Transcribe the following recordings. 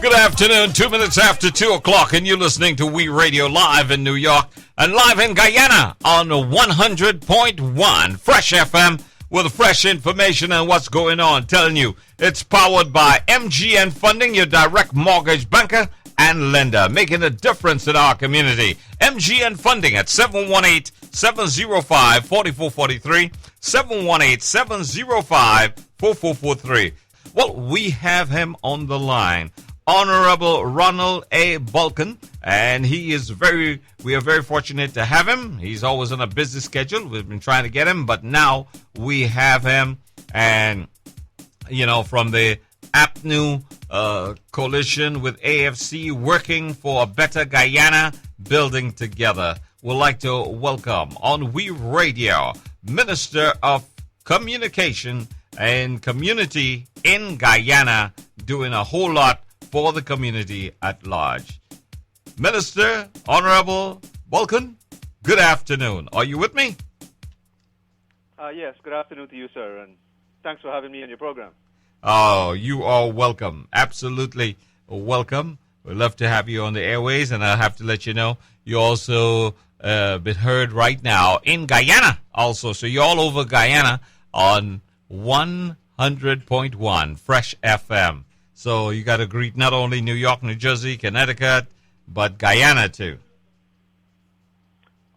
Good afternoon, 2 minutes after 2 o'clock, and you're listening to We Radio live in New York and live in Guyana on 100.1 Fresh FM with fresh information and what's going on. Telling you, it's powered by MGN Funding, your direct mortgage banker and lender, making a difference in our community. MGN Funding at 718-705-4443, 718-705-4443. Well, we have him on the line. Honorable Ronald A. Bulkan, and we are very fortunate to have him. He's always on a busy schedule. We've been trying to get him, but now we have him, and, from the APNU coalition with AFC, working for a better Guyana, building together. We'd like to welcome on We Radio, Minister of Communication and Community in Guyana, doing a whole lot for the community at large. Minister, Honorable Bulkan, good afternoon. Are you with me? Yes, good afternoon to you, sir, and thanks for having me on your program. Oh, you are welcome. Absolutely welcome. We'd love to have you on the airways, and I have to let you know, you're also been heard right now in Guyana also. So you're all over Guyana on 100.1 Fresh FM. So you got to greet not only New York, New Jersey, Connecticut, but Guyana too.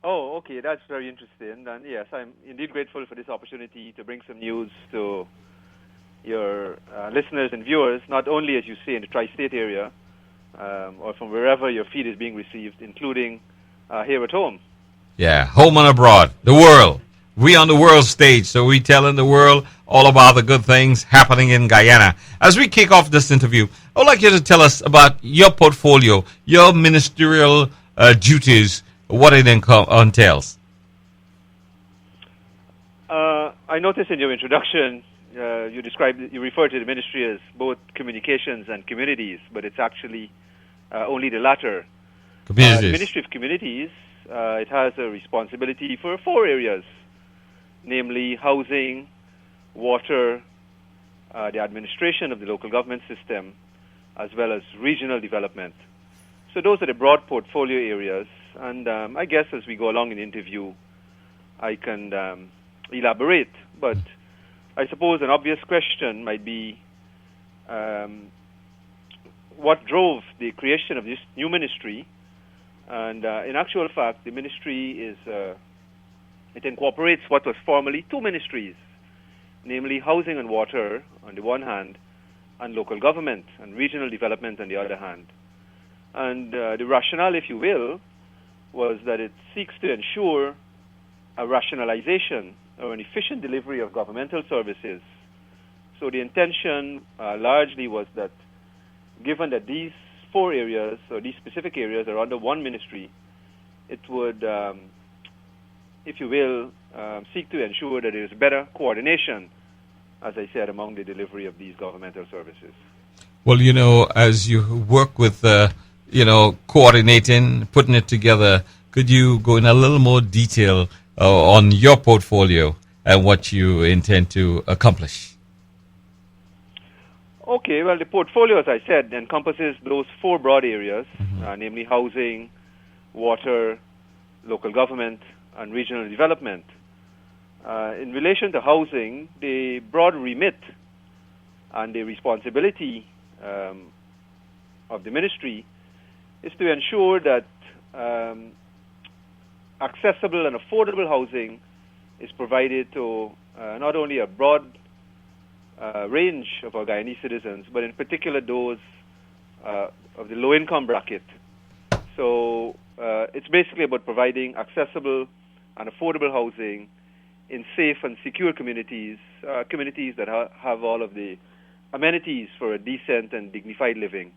Oh, okay, that's very interesting. And yes, I'm indeed grateful for this opportunity to bring some news to your listeners and viewers, not only, as you say, in the tri-state area, or from wherever your feed is being received, including here at home. Yeah, home and abroad, the world. We on the world stage, so we telling the world all about the good things happening in Guyana. As we kick off this interview, I would like you to tell us about your portfolio, your ministerial duties, what it entails. I noticed in your introduction, you refer to the ministry as both communications and communities, but it's actually only the latter. Communities. The Ministry of Communities, it has a responsibility for 4 areas, namely housing, water, the administration of the local government system, as well as regional development. So those are the broad portfolio areas, and I guess as we go along in the interview, I can elaborate. But I suppose an obvious question might be, what drove the creation of this new ministry? And in actual fact, the ministry it incorporates what was formerly 2 ministries, namely housing and water on the one hand, and local government and regional development on the other hand. And the rationale, if you will, was that it seeks to ensure a rationalization or an efficient delivery of governmental services. So the intention largely was that, given that these 4 areas, or these specific areas, are under one ministry, it would, if you will, seek to ensure that there is better coordination, as I said, among the delivery of these governmental services. Well, as you work with, coordinating, putting it together, could you go in a little more detail on your portfolio and what you intend to accomplish? Okay, well, the portfolio, as I said, encompasses those 4 broad areas, namely housing, water, local government, and regional development. In relation to housing, the broad remit and the responsibility of the ministry is to ensure that accessible and affordable housing is provided to not only a broad range of our Guyanese citizens, but in particular those of the low-income bracket. So it's basically about providing accessible and affordable housing in safe and secure communities, communities that have all of the amenities for a decent and dignified living,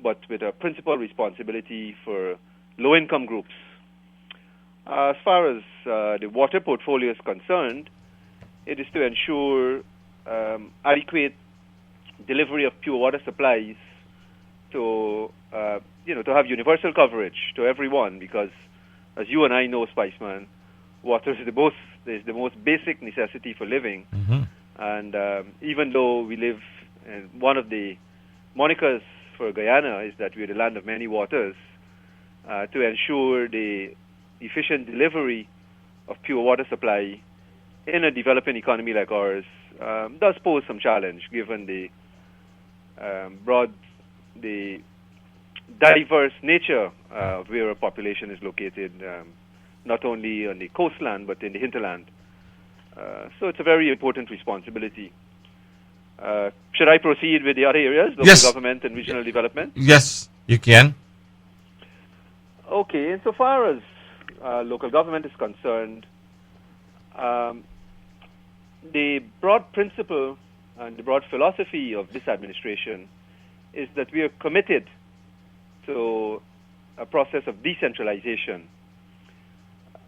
but with a principal responsibility for low-income groups. As far as the water portfolio is concerned, it is to ensure adequate delivery of pure water supplies to have universal coverage to everyone, because as you and I know, Spiceman, water is the most basic necessity for living. And even though we live in one of the monikers for Guyana is that we're the land of many waters. To ensure the efficient delivery of pure water supply in a developing economy like ours does pose some challenge, given the the diverse nature of where our population is located, not only on the coastland but in the hinterland. So it's a very important responsibility. Should I proceed with the other areas, local Yes. government and regional development? Yes, you can. Okay, insofar as local government is concerned, the broad principle and the broad philosophy of this administration is that we are committed to a process of decentralization.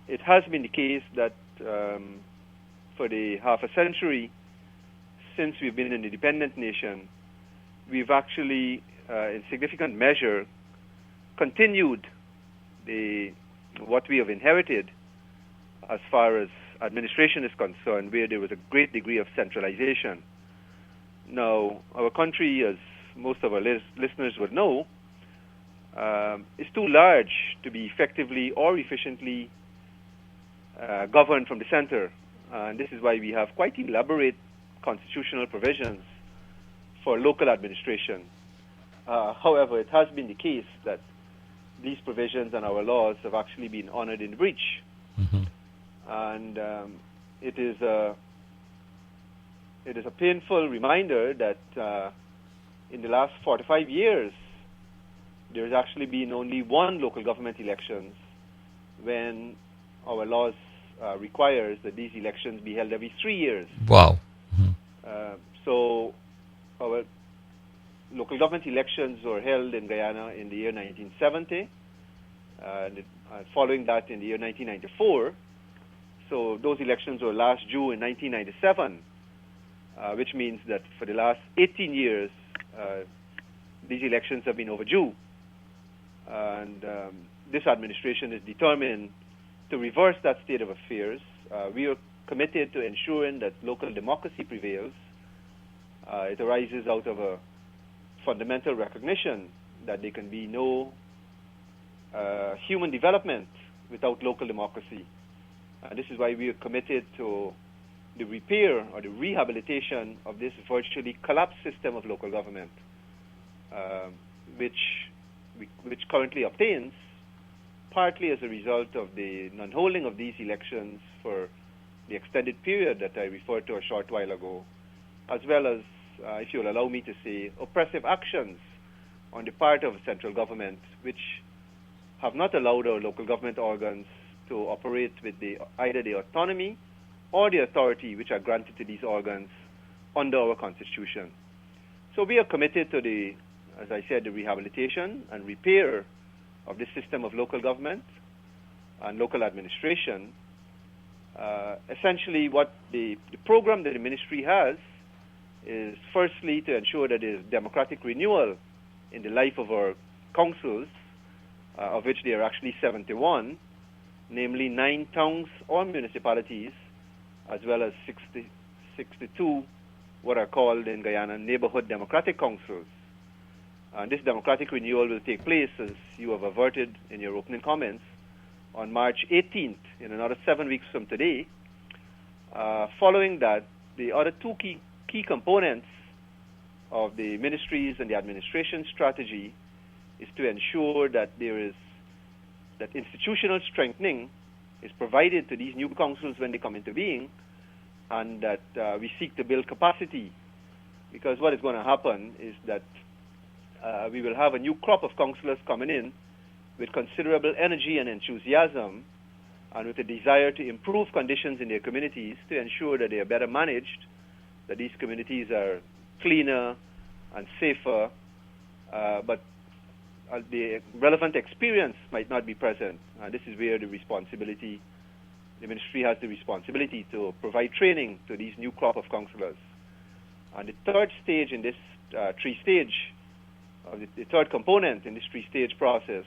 It has been the case that for the half a century since we've been an independent nation, we've actually, in significant measure, continued what we have inherited as far as administration is concerned, where there was a great degree of centralization. Now, our country, as most of our listeners would know, is too large to be effectively or efficiently governed from the center. And this is why we have quite elaborate constitutional provisions for local administration. However, it has been the case that these provisions and our laws have actually been honored in breach. Mm-hmm. And it is a painful reminder that in the last 45 years, there has actually been only one local government elections when our laws requires that these elections be held every 3 years. Wow. So our local government elections were held in Guyana in the year 1970, following that in the year 1994. So those elections were last due in 1997, which means that for the last 18 years, these elections have been overdue. And this administration is determined to reverse that state of affairs. We are committed to ensuring that local democracy prevails. It arises out of a fundamental recognition that there can be no human development without local democracy. This is why we are committed to the repair or the rehabilitation of this virtually collapsed system of local government, which currently obtains partly as a result of the non-holding of these elections for the extended period that I referred to a short while ago, as well as, if you'll allow me to say, oppressive actions on the part of central government, which have not allowed our local government organs to operate with either the autonomy or the authority which are granted to these organs under our Constitution. So we are committed to as I said, the rehabilitation and repair of this system of local government and local administration. Essentially, what the program that the ministry has is firstly to ensure that there is democratic renewal in the life of our councils, of which there are actually 71, namely 9 towns or municipalities, as well as 62 what are called in Guyana neighborhood democratic councils. And this democratic renewal will take place, as you have averted in your opening comments, on March 18th, in another 7 weeks from today. Following that, the other two key components of the ministry's and the administration strategy is to ensure that that institutional strengthening is provided to these new councils when they come into being, and that we seek to build capacity. Because what is going to happen is that we will have a new crop of councillors coming in with considerable energy and enthusiasm, and with a desire to improve conditions in their communities to ensure that they are better managed, that these communities are cleaner and safer, but the relevant experience might not be present. This is where the ministry has the responsibility to provide training to these new crop of councillors. And the third stage in this the third component in this 3-stage process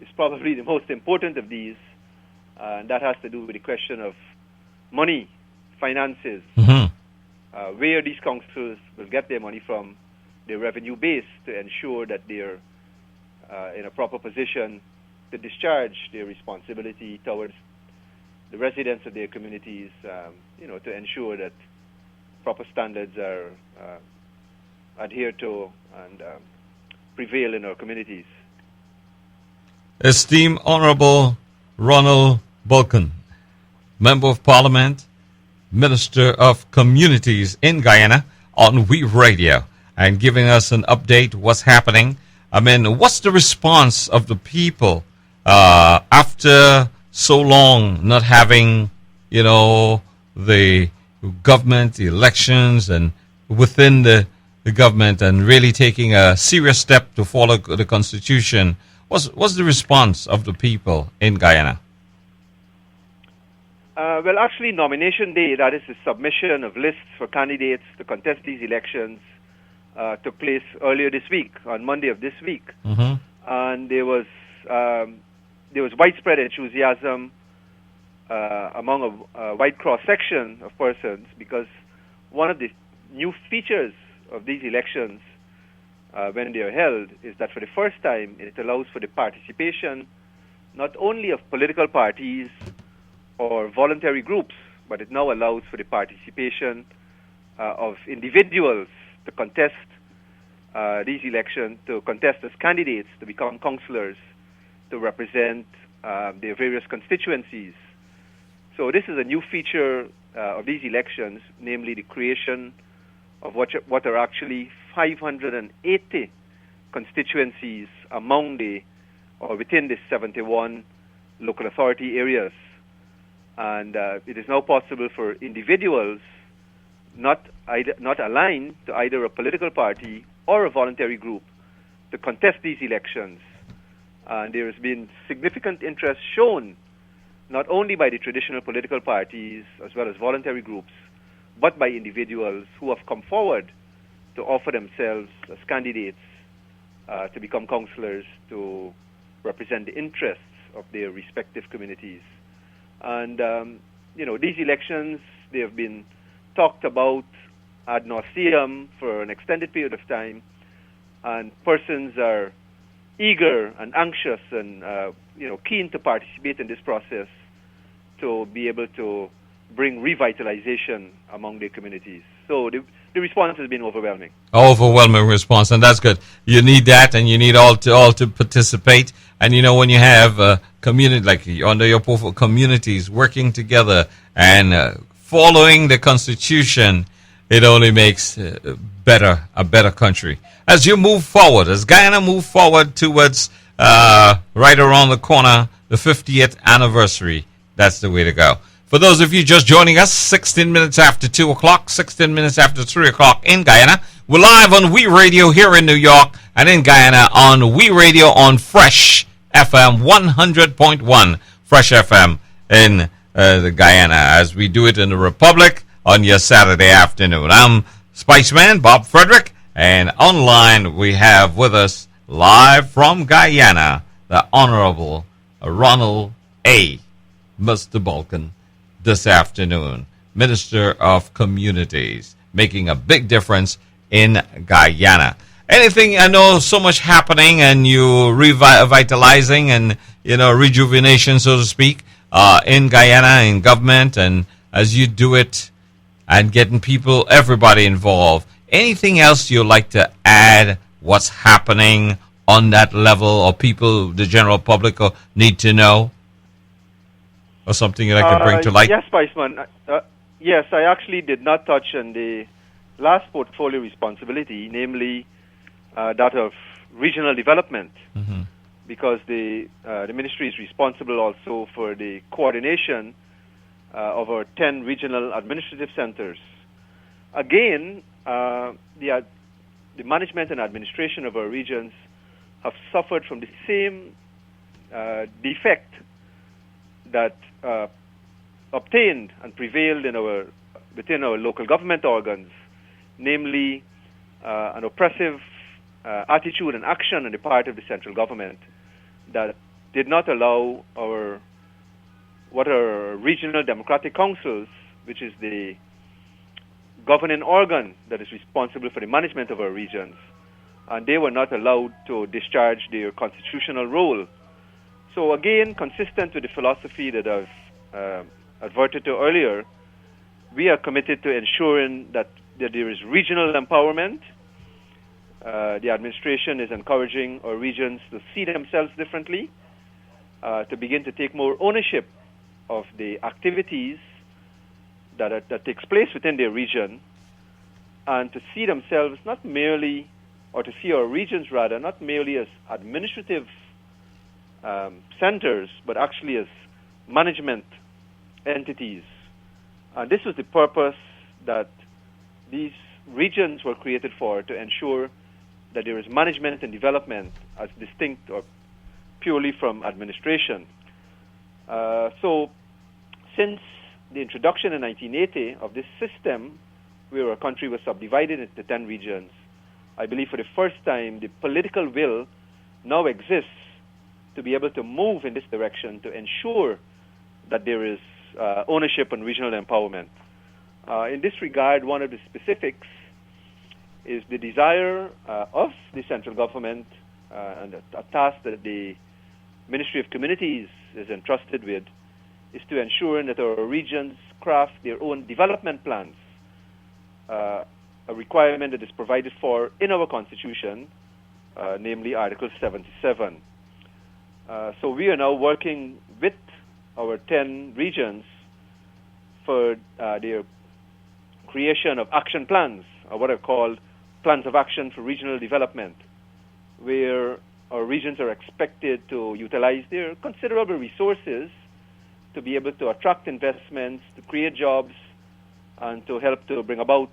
is probably the most important of these, and that has to do with the question of money, finances, Mm-hmm. Where these councils will get their money from, their revenue base to ensure that they're in a proper position to discharge their responsibility towards the residents of their communities, to ensure that proper standards are adhered to and prevail in our communities. Esteemed Honorable Ronald Bulkan, Member of Parliament, Minister of Communities in Guyana, on We Radio, and giving us an update what's happening. I mean, what's the response of the people after so long not having, the government, the elections, and within the government, and really taking a serious step to follow the Constitution? What's the response of the people in Guyana? Well, actually, nomination day, that is the submission of lists for candidates to contest these elections, took place earlier this week, on Monday of this week. Mm-hmm. And there was widespread enthusiasm among a wide cross-section of persons, because one of the new features of these elections, when they are held, is that for the first time it allows for the participation not only of political parties or voluntary groups, but it now allows for the participation of individuals to contest these elections, to contest as candidates to become councillors, to represent their various constituencies. So this is a new feature of these elections, namely the creation of what are actually 580 constituencies within the 71 local authority areas. And it is now possible for individuals not aligned to either a political party or a voluntary group to contest these elections. And there has been significant interest shown not only by the traditional political parties as well as voluntary groups, but by individuals who have come forward to offer themselves as candidates to become councillors to represent the interests of their respective communities. And, these elections, they have been talked about ad nauseum for an extended period of time, and persons are eager and anxious and, keen to participate in this process to be able to bring revitalization among their communities. So the response has been overwhelming. Overwhelming response, and that's good. You need that, and you need all to participate. And when you have a community like under your profile, communities working together and following the Constitution, it only makes a better country. As you move forward, as Guyana move forward towards right around the corner, the 50th anniversary, that's the way to go. For those of you just joining us, 16 minutes after 2 o'clock, 16 minutes after 3 o'clock in Guyana. We're live on We Radio here in New York, and in Guyana on We Radio on Fresh FM 100.1, Fresh FM in the Guyana, as we do it in the Republic on your Saturday afternoon. I'm Spiceman, Bob Frederick, and online we have with us, live from Guyana, the Honorable Ronald A. Mr. Bulkan, this afternoon, Minister of Communities, making a big difference in Guyana. Anything, I know so much happening, and you revitalizing and rejuvenation, so to speak, in Guyana, in government, and as you do it, and getting people, everybody involved. Anything else you'd like to add? What's happening on that level, or people, the general public, need to know? Or something you'd like to bring to light? Yes, Spiceman. Yes, I actually did not touch on the last portfolio responsibility, namely that of regional development, because the ministry is responsible also for the coordination of our 10 regional administrative centers. Again, the management and administration of our regions have suffered from the same defect that obtained and prevailed within our local government organs, namely an oppressive attitude and action on the part of the central government that did not allow what are regional democratic councils, which is the governing organ that is responsible for the management of our regions, and they were not allowed to discharge their constitutional role. So again, consistent with the philosophy that I've adverted to earlier, we are committed to ensuring that there is regional empowerment. The administration is encouraging our regions to see themselves differently, to begin to take more ownership of the activities that takes place within their region, and to see themselves not merely, or to see our regions rather, not merely as administrative centers, but actually as management entities. And this was the purpose that these regions were created for, to ensure that there is management and development as distinct or purely from administration. So since the introduction in 1980 of this system, where our country was subdivided into 10 regions, I believe for the first time the political will now exists to be able to move in this direction to ensure that there is ownership and regional empowerment. In this regard, one of the specifics is the desire of the central government, and a task that the Ministry of Communities is entrusted with, is to ensure that our regions craft their own development plans, a requirement that is provided for in our Constitution, namely Article 77. So we are now working with our 10 regions for their creation of action plans, or what are called plans of action for regional development, where our regions are expected to utilize their considerable resources to be able to attract investments, to create jobs, and to help to bring about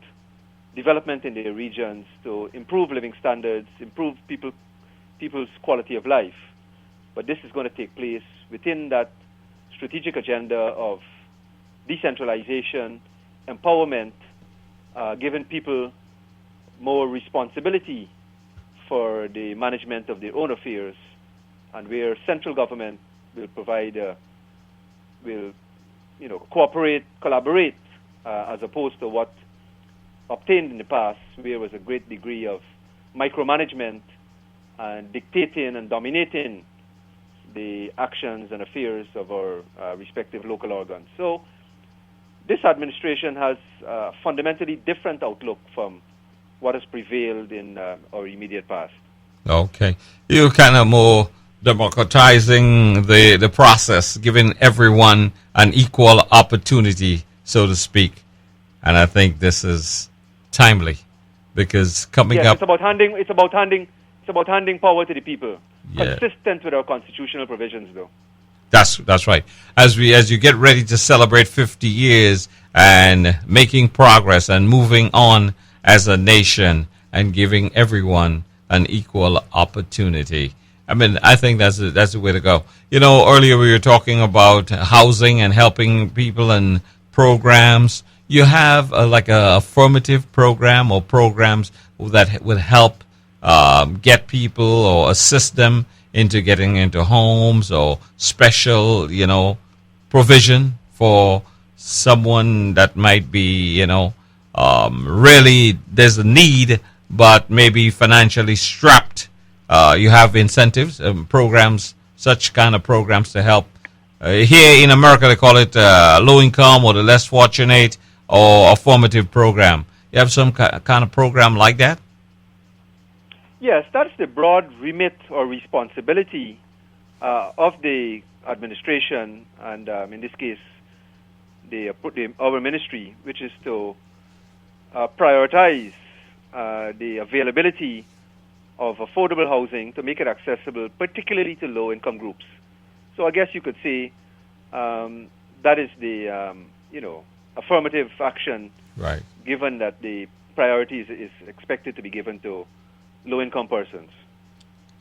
development in their regions, to improve living standards, improve people's quality of life. But this is going to take place within that strategic agenda of decentralization, empowerment, giving people more responsibility for the management of their own affairs, and where central government will provide, cooperate, collaborate, as opposed to what obtained in the past, where there was a great degree of micromanagement and dictating and dominating the actions and affairs of our respective local organs. So this administration has a fundamentally different outlook from what has prevailed in our immediate past. Okay. You're kind of more democratizing the process, giving everyone an equal opportunity, so to speak. And I think this is timely, because coming up, it's about handing power to the people, yeah, consistent with our constitutional provisions, though. That's right. As you get ready to celebrate 50 years and making progress and moving on as a nation and giving everyone an equal opportunity. I mean, I think that's the way to go. You know, earlier we were talking about housing and helping people and programs. You have like a affirmative program or programs that would help get people or assist them into getting into homes, or special, provision for someone that might be, really there's a need, but maybe financially strapped. You have incentives, programs, such kind of programs to help. Here in America, they call it low income or the less fortunate, or affirmative program. You have some kind of program like that? Yes, that's the broad remit or responsibility of the administration, and in this case, our ministry, which is to prioritize the availability of affordable housing, to make it accessible, particularly to low-income groups. So I guess you could say that is the affirmative action, right, given that the priority is expected to be given to low-income persons.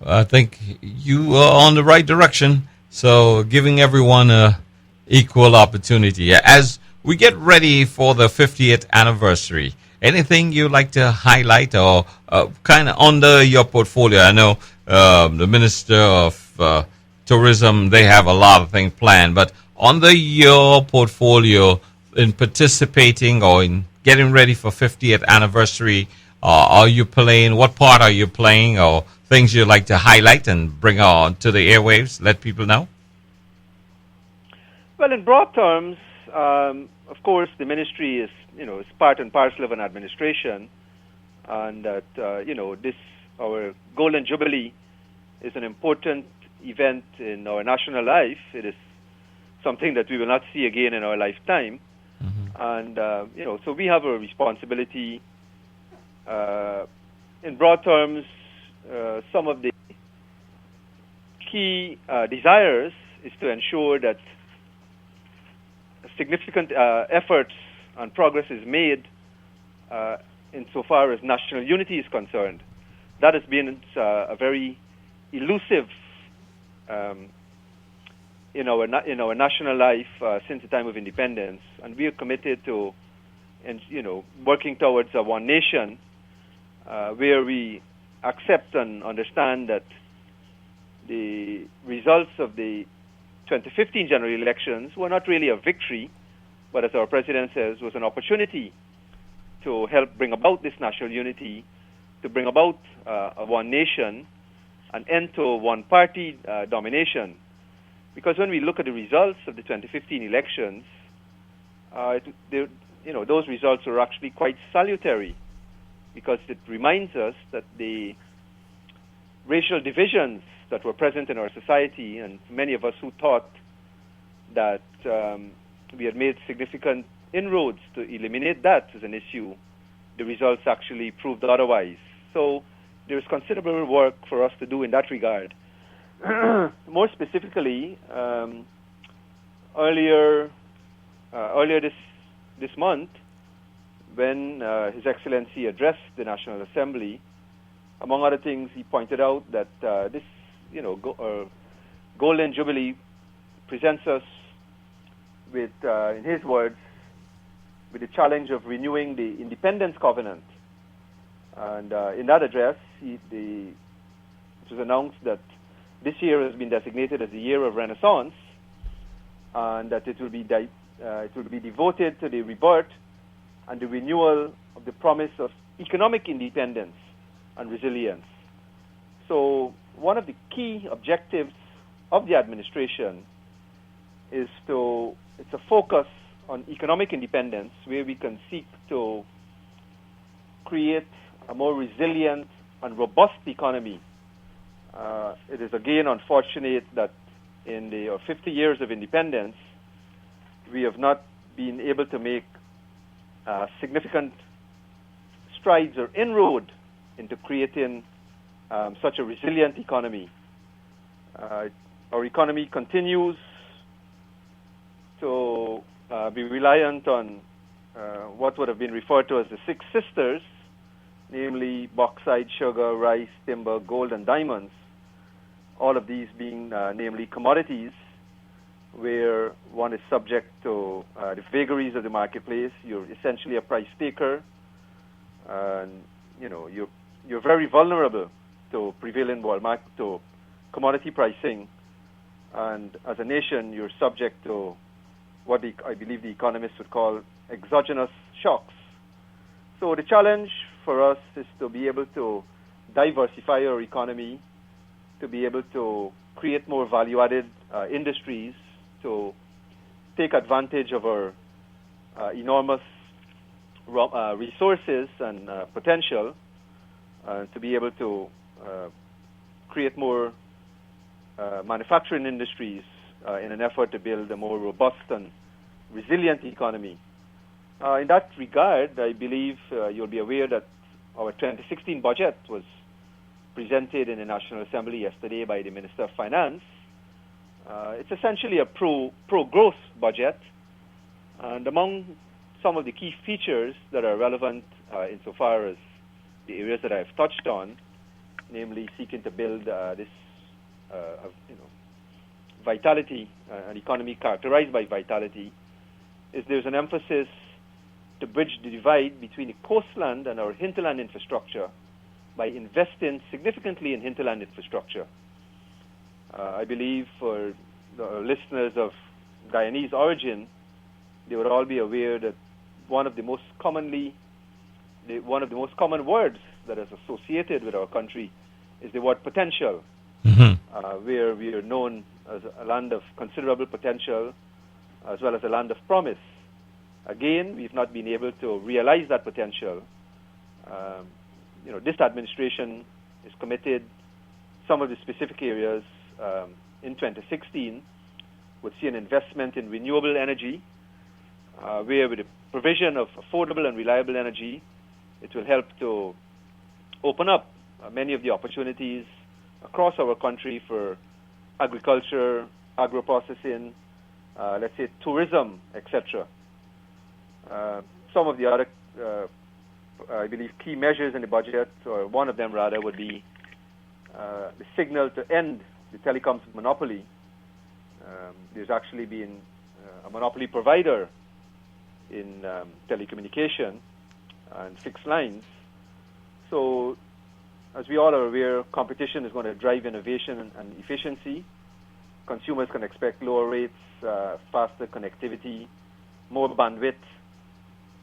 I think you are on the right direction. So giving everyone a equal opportunity. As we get ready for the 50th anniversary, anything you'd like to highlight or kind of under your portfolio? I know the Minister of Tourism, they have a lot of things planned, but under your portfolio in participating or in getting ready for 50th anniversary, Are you playing? What part are you playing, or things you'd like to highlight and bring on to the airwaves? Let people know. Well, in broad terms, of course, the ministry is part and parcel of an administration, and that this our Golden Jubilee is an important event in our national life. It is something that we will not see again in our lifetime, and so we have a responsibility. In broad terms, some of the key desires is to ensure that significant efforts and progress is made insofar as national unity is concerned. That has been a very elusive in our national life since the time of independence, and we are committed to, working towards a one nation where we accept and understand that the results of the 2015 general elections were not really a victory, but as our president says, was an opportunity to help bring about this national unity, to bring about a one nation, an end to one-party domination. Because when we look at the results of the 2015 elections, those results were actually quite salutary, because it reminds us that the racial divisions that were present in our society, and many of us who thought that we had made significant inroads to eliminate that as an issue, the results actually proved otherwise. So there's considerable work for us to do in that regard. More specifically, earlier this month, when His Excellency addressed the National Assembly, among other things, he pointed out that this, Golden Jubilee presents us with, in his words, with the challenge of renewing the Independence Covenant. And in that address, it was announced that this year has been designated as the year of Renaissance, and that it will be devoted to the rebirth and the renewal of the promise of economic independence and resilience. So one of the key objectives of the administration is it's a focus on economic independence, where we can seek to create a more resilient and robust economy. It is again unfortunate that in the 50 years of independence, we have not been able to make significant strides or inroad into creating such a resilient economy. Our economy continues to be reliant on what would have been referred to as the Six Sisters, namely bauxite, sugar, rice, timber, gold, and diamonds, all of these being namely commodities where one is subject to the vagaries of the marketplace. You're essentially a price taker, and you're very vulnerable to prevailing world market, to commodity pricing, and as a nation, you're subject to what I believe the economists would call exogenous shocks. So the challenge for us is to be able to diversify our economy, to be able to create more value-added industries, to take advantage of our enormous resources and potential, to be able to create more manufacturing industries in an effort to build a more robust and resilient economy. In that regard, I believe you'll be aware that our 2016 budget was presented in the National Assembly yesterday by the Minister of Finance. It's essentially a pro-growth budget, and among some of the key features that are relevant insofar as the areas that I've touched on, namely seeking to build this vitality, an economy characterized by vitality, is there's an emphasis to bridge the divide between the coastland and our hinterland infrastructure by investing significantly in hinterland infrastructure. I believe for the listeners of Guyanese origin, they would all be aware that one of the most commonly one of the most common words that is associated with our country is the word potential, where we are known as a land of considerable potential as well as a land of promise. Again, we've not been able to realize that potential. This administration is committed. Some of the specific areas in 2016 would see an investment in renewable energy, where with the provision of affordable and reliable energy, it will help to open up many of the opportunities across our country for agriculture, agro-processing, let's say tourism, etc. Some of the other, I believe, key measures in the budget, or one of them rather, would be the signal to end the telecoms monopoly. There's actually been a monopoly provider in telecommunication and fixed lines. So, as we all are aware, competition is going to drive innovation and efficiency. Consumers can expect lower rates, faster connectivity, more bandwidth,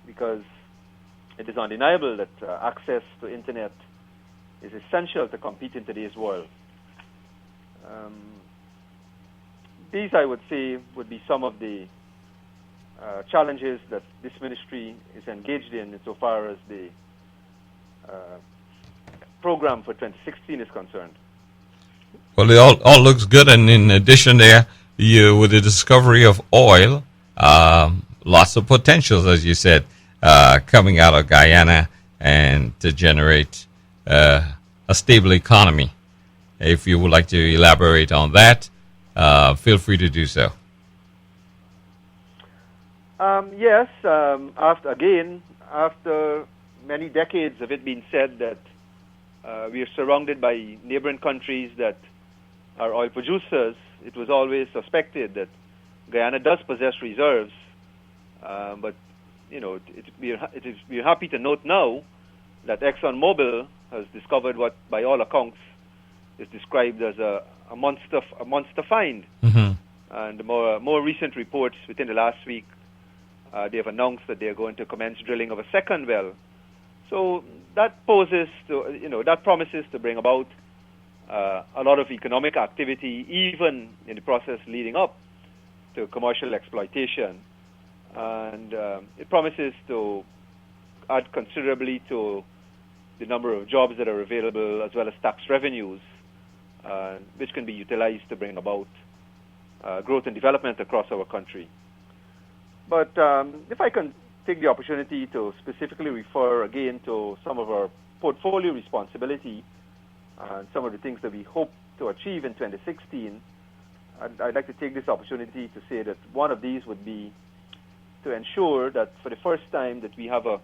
because it is undeniable that access to internet is essential to compete in today's world. These, I would say, would be some of the challenges that this ministry is engaged in insofar as the program for 2016 is concerned. Well, it all looks good, and in addition there, with the discovery of oil, lots of potentials, as you said, coming out of Guyana and to generate a stable economy. If you would like to elaborate on that, feel free to do so. Yes, after many decades of it being said that we are surrounded by neighboring countries that are oil producers, it was always suspected that Guyana does possess reserves, but we're happy to note now that ExxonMobil has discovered what, by all accounts, is described as a monster find. Mm-hmm. And more recent reports within the last week, they have announced that they are going to commence drilling of a second well. So that promises to bring about a lot of economic activity, even in the process leading up to commercial exploitation. And it promises to add considerably to the number of jobs that are available, as well as tax revenues, which can be utilized to bring about growth and development across our country. But if I can take the opportunity to specifically refer again to some of our portfolio responsibility and some of the things that we hope to achieve in 2016, I'd like to take this opportunity to say that one of these would be to ensure that for the first time that we have a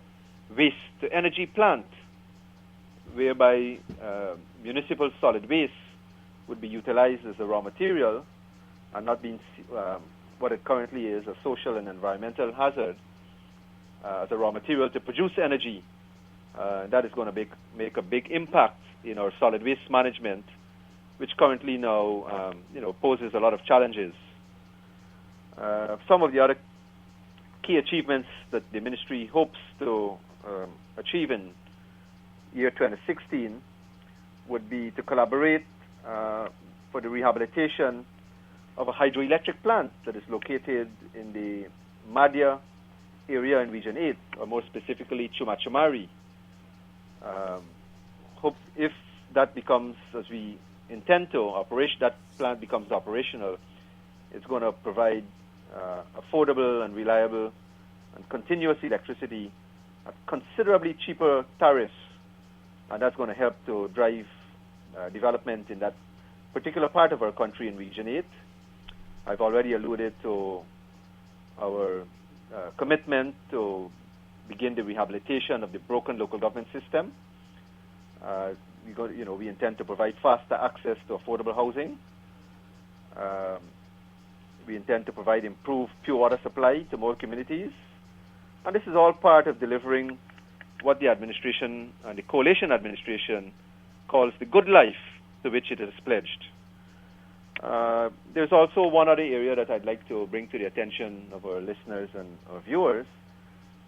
waste-to-energy plant whereby municipal solid waste would be utilized as a raw material and not being what it currently is, a social and environmental hazard, as a raw material to produce energy. That is going to make a big impact in our solid waste management, which currently now poses a lot of challenges. Some of the other key achievements that the ministry hopes to achieve in year 2016 would be to collaborate for the rehabilitation of a hydroelectric plant that is located in the Madhya area in Region 8, or more specifically Chumachamari. Hope if that becomes, as we intend to, that plant becomes operational, it's going to provide affordable and reliable and continuous electricity at considerably cheaper tariffs, and that's going to help to drive development in that particular part of our country in Region 8. I've already alluded to our commitment to begin the rehabilitation of the broken local government system. We intend to provide faster access to affordable housing. We intend to provide improved pure water supply to more communities. And this is all part of delivering what the administration and the coalition administration calls the good life to which it is pledged. There's also one other area that I'd like to bring to the attention of our listeners and our viewers,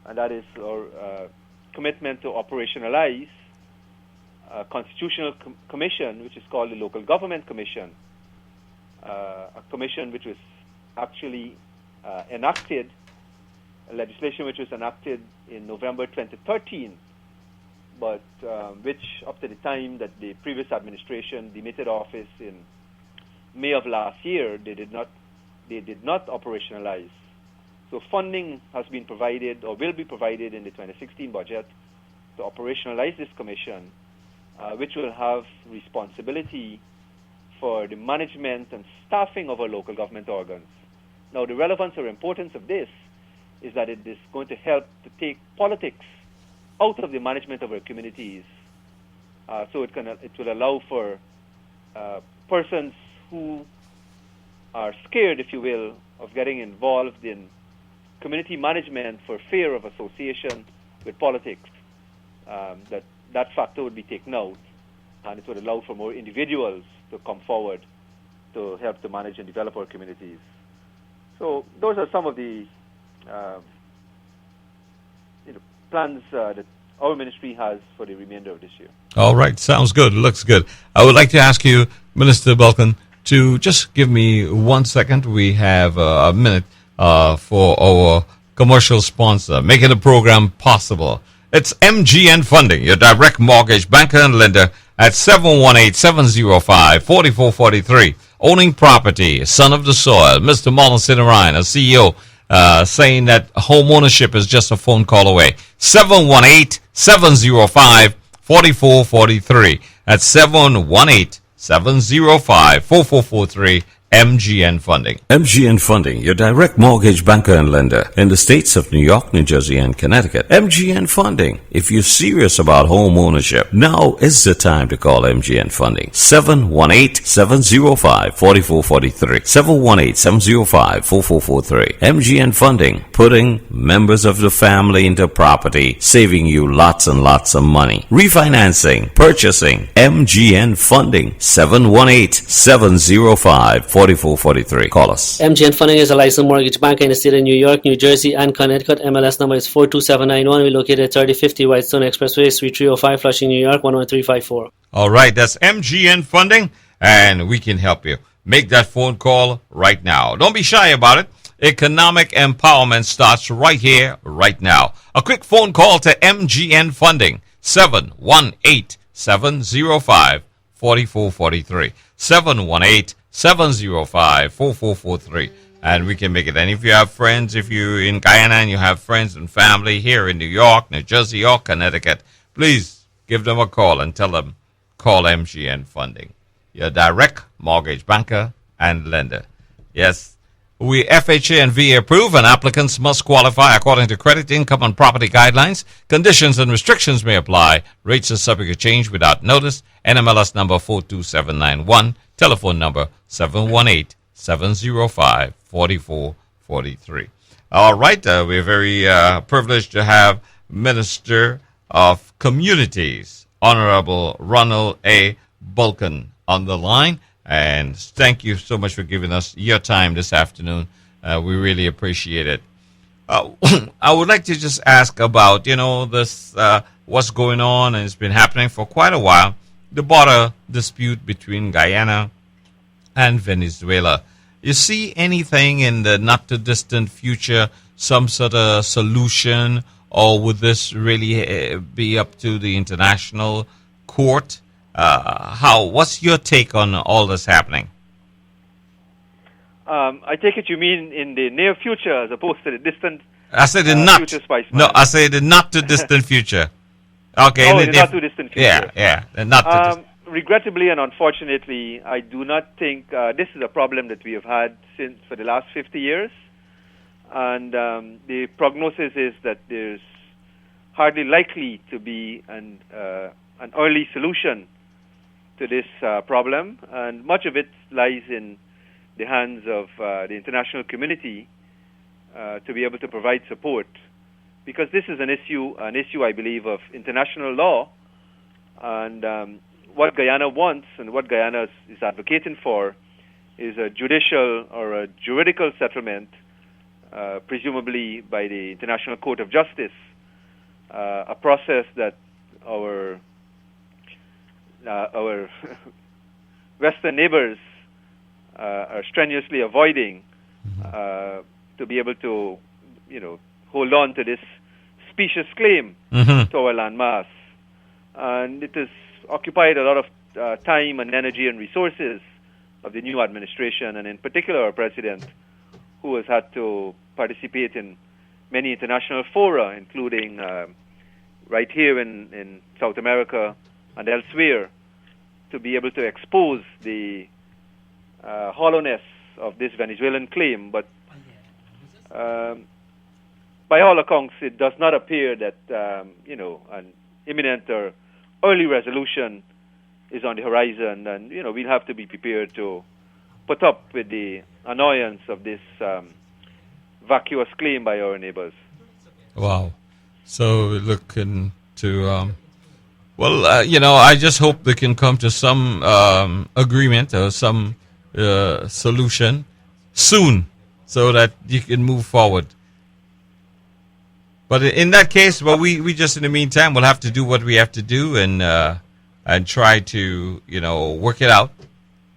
and that is our commitment to operationalize a constitutional commission, which is called the Local Government Commission, a commission which was actually enacted, legislation which was enacted in November 2013, but which up to the time that the previous administration demitted office in May of last year, they did not operationalize. So funding has been provided or will be provided in the 2016 budget to operationalize this commission, which will have responsibility for the management and staffing of our local government organs. Now, the relevance or importance of this is that it is going to help to take politics out of the management of our communities. So it will allow for persons who are scared, if you will, of getting involved in community management for fear of association with politics, that factor would be taken out, and it would allow for more individuals to come forward to help to manage and develop our communities. So those are some of the plans that our ministry has for the remainder of this year. All right, sounds good. Looks good. I would like to ask you, Minister Bulkan, to just give me 1 second. We have a minute for our commercial sponsor, making the program possible. It's MGN Funding, your direct mortgage banker and lender at 718-705-4443. Owning property, son of the soil, Mr. Marlon Sinarayan, a CEO, saying that home ownership is just a phone call away. 718-705-4443. That's 718-705-4443. MGN Funding. MGN Funding, your direct mortgage banker and lender in the states of New York, New Jersey, and Connecticut. MGN Funding. If you're serious about home ownership, now is the time to call MGN Funding. 718-705-4443. 718-705-4443. MGN Funding, putting members of the family into property, saving you lots and lots of money. Refinancing, purchasing. MGN Funding. 718-705-4443. Call us. MGN Funding is a licensed mortgage banker in the state of New York, New Jersey, and Connecticut. MLS number is 42791. We're located at 3050 Whitestone Expressway, Suite 305, Flushing, New York, 11354. All right, that's MGN Funding, and we can help you. Make that phone call right now. Don't be shy about it. Economic empowerment starts right here, right now. A quick phone call to MGN Funding, 718-705-4443. 718-705-4443. And we can make it. And if you have friends, if you're in Guyana and you have friends and family here in New York, New Jersey, or Connecticut, please give them a call and tell them, call MGN Funding, your direct mortgage banker and lender. Yes, we FHA and VA approve, and applicants must qualify according to credit, income, and property guidelines. Conditions and restrictions may apply. Rates are subject to change without notice. NMLS number 42791. Telephone number 718-705-4443. All right, we're very privileged to have Minister of Communities, Honorable Ronald A. Bulkan, on the line. And thank you so much for giving us your time this afternoon. We really appreciate it. I would like to just ask about, this, what's going on, and it's been happening for quite a while, the border dispute between Guyana and Venezuela. You see anything in the not-too-distant future, some sort of solution, or would this really be up to the international court? What's your take on all this happening? I take it you mean in the near future as opposed to the distant I said the future, Spiceman. No, I say the not-too-distant future. Okay. Oh, the not-too-distant future. Yeah, the not-too-distant. Regrettably and unfortunately, I do not think this is a problem that we have had for the last 50 years. And the prognosis is that there's hardly likely to be an early solution to this problem. And much of it lies in the hands of the international community to be able to provide support. Because this is an issue, I believe, of international law. And what Guyana wants and what Guyana is advocating for is a judicial or a juridical settlement, presumably by the International Court of Justice, a process that our Western neighbors are strenuously avoiding, to be able to, hold on to this specious claim to our landmass. And it has occupied a lot of time and energy and resources of the new administration, and in particular our president, who has had to participate in many international fora, including right here in South America and elsewhere, to be able to expose the hollowness of this Venezuelan claim. But by all accounts, it does not appear that an imminent or early resolution is on the horizon, and we'll have to be prepared to put up with the annoyance of this vacuous claim by our neighbors. Wow. So we're looking to, I just hope they can come to some agreement or some solution soon so that you can move forward. But in that case, we just in the meantime will have to do what we have to do and try to, work it out.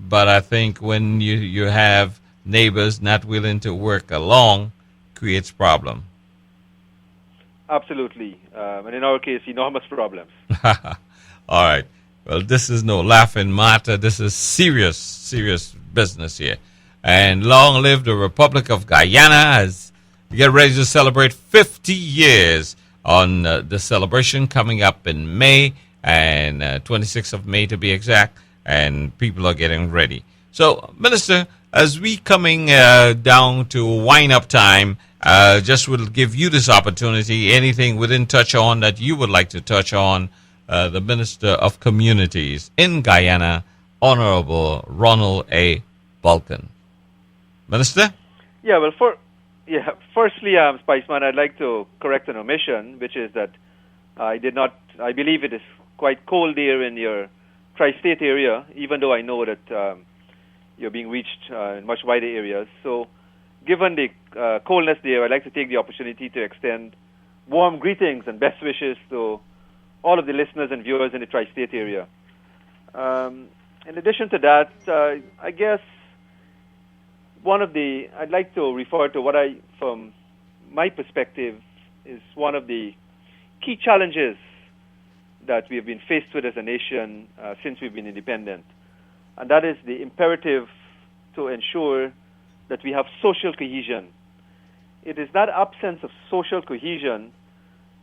But I think when you have neighbors not willing to work along, creates problem. Absolutely. And in our case, enormous problems. All right. Well, this is no laughing matter. This is serious business here. And long live the Republic of Guyana as we get ready to celebrate 50 years on the celebration coming up in May, and 26th of May to be exact, and people are getting ready. So, Minister, as we coming down to wind-up time, just will give you this opportunity. Anything within touch on that you would like to touch on, the Minister of Communities in Guyana, Honorable Ronald A. Bulkan. Minister? Yeah, well, firstly, Spiceman, I'd like to correct an omission, which is that I believe it is quite cold there in your tri-state area, even though I know that you're being reached in much wider areas. So, given the coldness there, I'd like to take the opportunity to extend warm greetings and best wishes to all of the listeners and viewers in the tri-state area. In addition to that, I guess I'd like to refer to from my perspective, is one of the key challenges that we have been faced with as a nation since we've been independent. And that is the imperative to ensure that we have social cohesion. It is that absence of social cohesion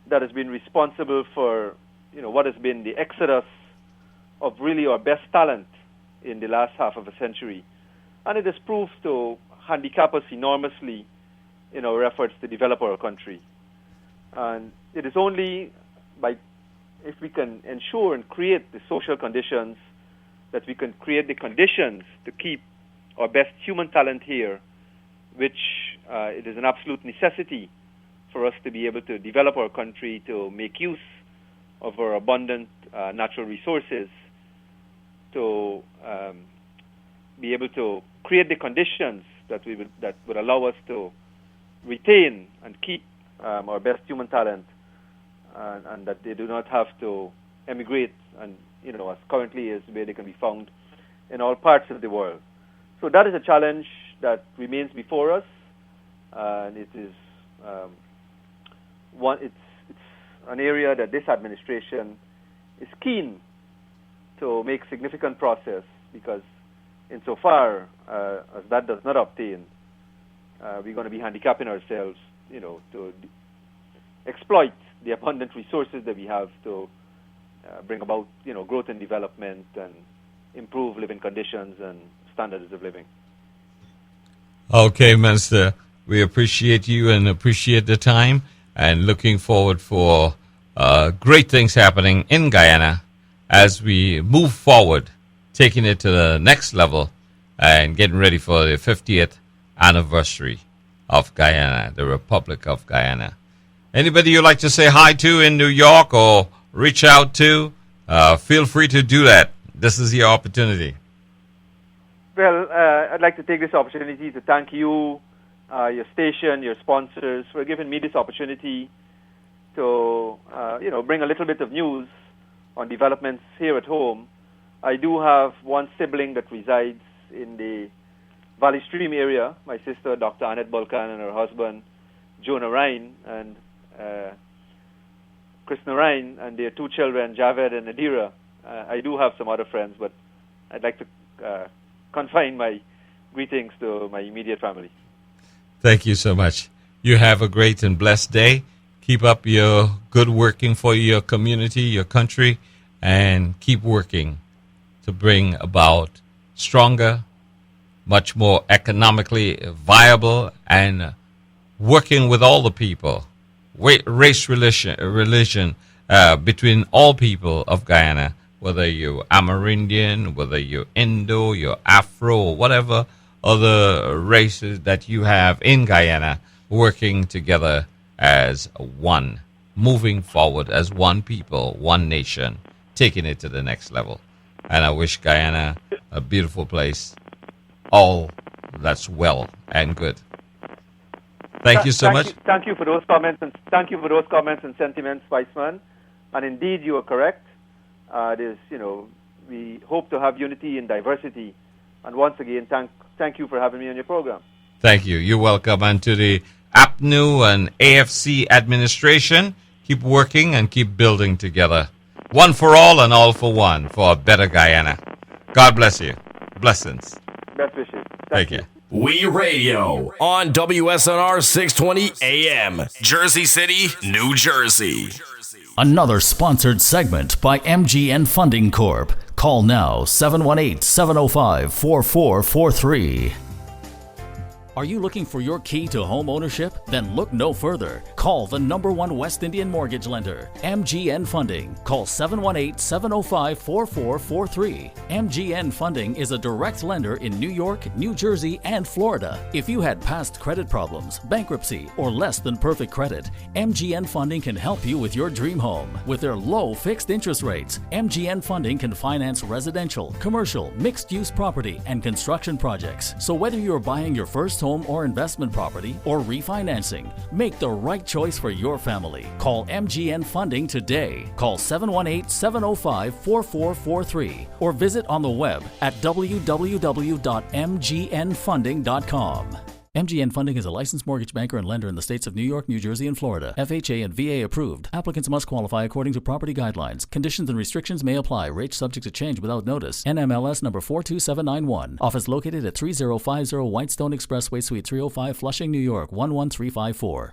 that has been responsible for, what has been the exodus of really our best talent in the last half of a century. And it has proved to handicap us enormously in our efforts to develop our country. And it is only if we can ensure and create the social conditions, that we can create the conditions to keep our best human talent here, which it is an absolute necessity for us to be able to develop our country, to make use of our abundant natural resources, to be able to create the conditions that would allow us to retain and keep our best human talent, and that they do not have to emigrate, and as currently is where they can be found in all parts of the world. So that is a challenge that remains before us, and it is it's an area that this administration is keen to make significant progress, because insofar as that does not obtain, we're going to be handicapping ourselves, to exploit the abundant resources that we have to bring about, growth and development and improve living conditions and standards of living. Okay, Minister, we appreciate you and appreciate the time, and looking forward for great things happening in Guyana as we move forward, taking it to the next level and getting ready for the 50th anniversary of Guyana, the Republic of Guyana. Anybody you'd like to say hi to in New York or reach out to, feel free to do that. This is your opportunity. Well, I'd like to take this opportunity to thank you, your station, your sponsors, for giving me this opportunity to, bring a little bit of news on developments here at home. I do have one sibling that resides in the Valley Stream area, my sister, Dr. Ronald Bulkan, and her husband, Jonah Ryan, and Krishna Ryan, and their two children, Javed and Nadira. I do have some other friends, but I'd like to confine my greetings to my immediate family. Thank you so much. You have a great and blessed day. Keep up your good working for your community, your country, and keep working to bring about stronger, much more economically viable, and working with all the people, race, religion, between all people of Guyana, whether you're Amerindian, whether you're Indo, you're Afro, whatever other races that you have in Guyana, working together as one, moving forward as one people, one nation, taking it to the next level. And I wish Guyana a beautiful place, all that's well and good. Thank you so much. Thank you for those comments, and thank you for those comments and sentiments, Spiceman. And indeed, you are correct. We hope to have unity in diversity. And once again, thank you for having me on your program. Thank you. You're welcome. And to the APNU and AFC administration, keep working and keep building together. One for all and all for one, for a better Guyana. God bless you. Blessings. Best wishes. Thank you. We Radio on WSNR 620 AM, Jersey City, New Jersey. Another sponsored segment by MGN Funding Corp. Call now 718-705-4443. Are you looking for your key to home ownership? Then look no further. Call the #1 West Indian mortgage lender, MGN Funding. Call 718-705-4443. MGN Funding is a direct lender in New York, New Jersey, and Florida. If you had past credit problems, bankruptcy, or less than perfect credit, MGN Funding can help you with your dream home. With their low fixed interest rates, MGN Funding can finance residential, commercial, mixed-use property, and construction projects. So whether you're buying your first home or investment property or refinancing, make the right choice for your family. Call MGN Funding today. Call 718-705-4443 or visit on the web at www.mgnfunding.com. MGN Funding is a licensed mortgage banker and lender in the states of New York, New Jersey, and Florida. FHA and VA approved. Applicants must qualify according to property guidelines. Conditions and restrictions may apply. Rates subject to change without notice. NMLS number 42791. Office located at 3050 Whitestone Expressway, Suite 305, Flushing, New York, 11354.